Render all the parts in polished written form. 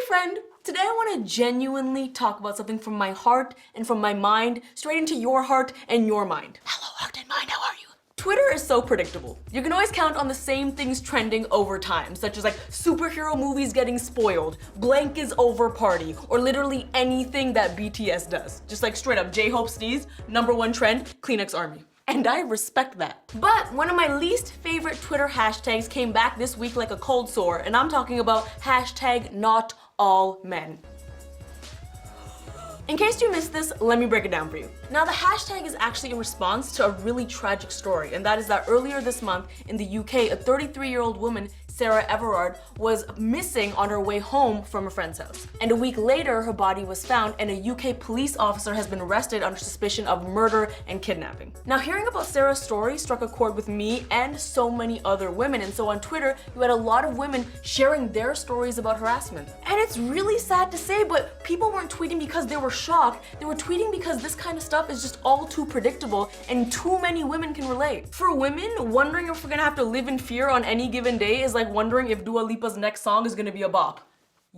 Hey friend, today I want to genuinely talk about something from my heart and from my mind straight into your heart and your mind. Hello heart and mind, how are you? Twitter is so predictable. You can always count on the same things trending over time, such as like superhero movies getting spoiled, blank is over party, or literally anything that BTS does. Just like straight up J-Hope sneeze, #1 trend, Kleenex Army. And I respect that. But one of my least favorite Twitter hashtags came back this week like a cold sore, and I'm talking about #NotAllMen. In case you missed this, let me break it down for you. Now the hashtag is actually in response to a really tragic story, and that is that earlier this month in the UK, a 33-year-old woman, Sarah Everard, was missing on her way home from a friend's house. And a week later, her body was found and a UK police officer has been arrested under suspicion of murder and kidnapping. Now hearing about Sarah's story struck a chord with me and so many other women, and so on Twitter, you had a lot of women sharing their stories about harassment. And it's really sad to say, but people weren't tweeting because they were shocked, they were tweeting because this kind of stuff is just all too predictable and too many women can relate. For women, wondering if we're gonna have to live in fear on any given day is like wondering if Dua Lipa's next song is gonna be a bop.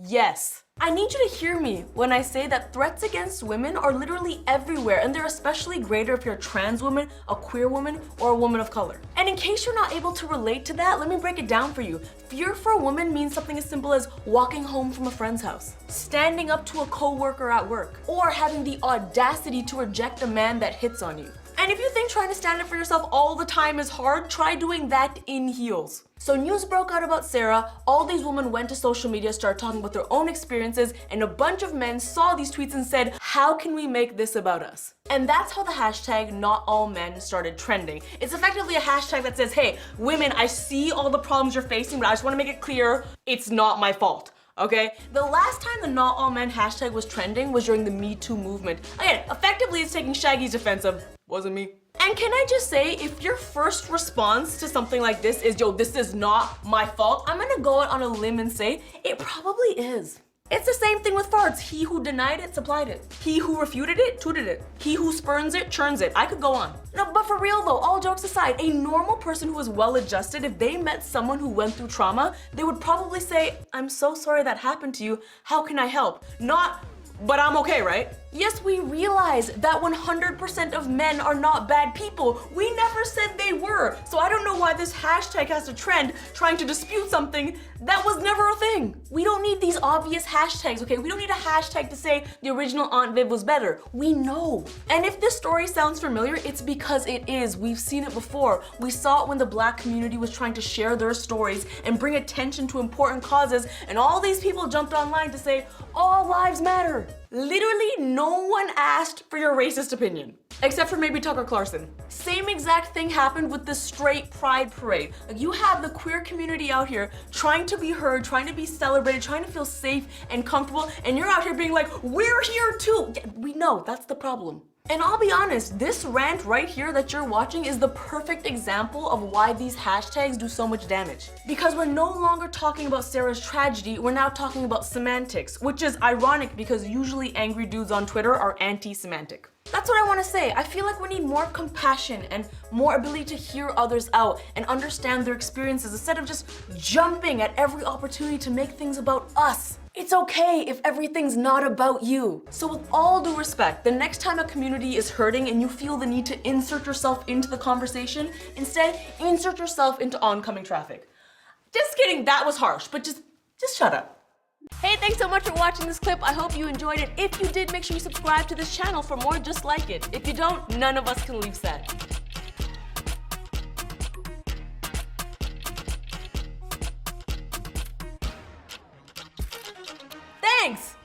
Yes. I need you to hear me when I say that threats against women are literally everywhere, and they're especially greater if you're a trans woman, a queer woman, or a woman of color. And in case you're not able to relate to that, let me break it down for you. Fear for a woman means something as simple as walking home from a friend's house, standing up to a coworker at work, or having the audacity to reject a man that hits on you. And if you think trying to stand up for yourself all the time is hard, try doing that in heels. So news broke out about Sarah, all these women went to social media, started talking about their own experiences, and a bunch of men saw these tweets and said, how can we make this about us? And that's how the hashtag #NotAllMen started trending. It's effectively a hashtag that says, hey, women, I see all the problems you're facing, but I just wanna make it clear, it's not my fault. Okay? The last time the #NotAllMen hashtag was trending was during the Me Too movement. Again, effectively it's taking Shaggy's defense of, wasn't me. And can I just say, if your first response to something like this is, yo, this is not my fault, I'm gonna go out on a limb and say, it probably is. It's the same thing with farts. He who denied it, supplied it. He who refuted it, tooted it. He who spurns it, churns it. I could go on. No, but for real though, all jokes aside, a normal person who is well-adjusted, if they met someone who went through trauma, they would probably say, I'm so sorry that happened to you. How can I help? Not, but I'm okay, right? Yes, we realize that 100% of men are not bad people. We never said they were. So I don't know why this hashtag has to trend trying to dispute something that was never a thing. We don't need these obvious hashtags, okay? We don't need a hashtag to say the original Aunt Viv was better. We know. And if this story sounds familiar, it's because it is. We've seen it before. We saw it when the Black community was trying to share their stories and bring attention to important causes, and all these people jumped online to say, all lives matter. Literally, no one asked for your racist opinion. Except for maybe Tucker Carlson. Same exact thing happened with the straight pride parade. Like, you have the queer community out here trying to be heard, trying to be celebrated, trying to feel safe and comfortable, and you're out here being like, we're here too. Yeah, we know, that's the problem. And I'll be honest, this rant right here that you're watching is the perfect example of why these hashtags do so much damage. Because we're no longer talking about Sarah's tragedy, we're now talking about semantics, which is ironic because usually angry dudes on Twitter are anti-semantic. That's what I want to say. I feel like we need more compassion and more ability to hear others out and understand their experiences instead of just jumping at every opportunity to make things about us. It's okay if everything's not about you. So with all due respect, the next time a community is hurting and you feel the need to insert yourself into the conversation, instead insert yourself into oncoming traffic. Just kidding, that was harsh, but just shut up. Hey, thanks so much for watching this clip. I hope you enjoyed it. If you did, make sure you subscribe to this channel for more just like it. If you don't, none of us can leave sad. Thanks!